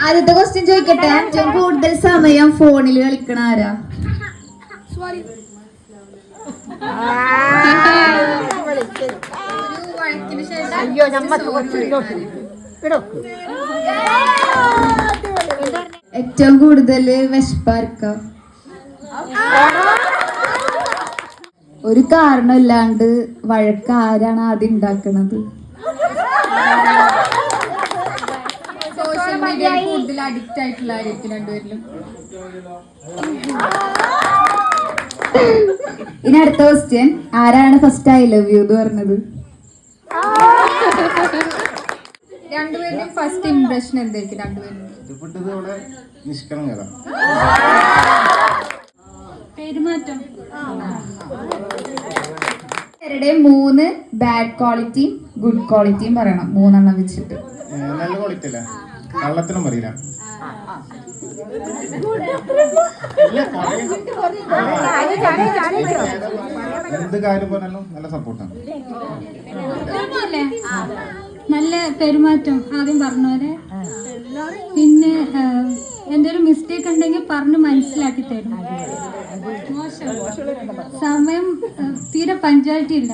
ആദ്യത്തെ ക്വസ്റ്റ്യൻ ചോദിക്കട്ടെ. ഏറ്റവും കൂടുതൽ സമയം ഫോണിൽ കളിക്കണ ആരാ? ഏറ്റവും കൂടുതൽ വിശപ്പാർക്ക? ഒരു കാരണമില്ലാണ്ട് വഴക്ക് ആരാണ് ആദ്യം ഉണ്ടാക്കണത്? സോഷ്യൽ മീഡിയ കൂടുതൽ അഡിക്റ്റ് ആയിട്ടുള്ള ആയിരിക്കും രണ്ടുപേരിലും. ഇനി അടുത്ത ക്വസ്റ്റ്യൻ, ആരാണ് ഫസ്റ്റ് ഐ ലവ് യു എന്ന് പറഞ്ഞത്? രണ്ടുപേരുടെയും ഫസ്റ്റ് ഇംപ്രഷൻ എന്തായിരിക്കും രണ്ടുപേരും? പെരുമാറ്റം. ഇവരുടെ 3 ബാഡ് ക്വാളിറ്റിയും ഗുഡ് ക്വാളിറ്റിയും പറയണം, 3 വെച്ചിട്ട്. നല്ല ക്വാളിറ്റി അല്ല, കള്ളത്തിനും പറയില്ല. എന്ത് കാര്യം പറഞ്ഞാലും നല്ല സപ്പോർട്ടാണ്. നല്ല പെരുമാറ്റം ആദ്യം പറഞ്ഞവരെ. പിന്നെ എന്തെങ്കിലും മിസ്റ്റേക്ക് ഉണ്ടെങ്കിൽ പറഞ്ഞ് മനസ്സിലാക്കി തരും. മോശം സമയം തീരെ പഞ്ച്വാലിറ്റി ഇല്ല.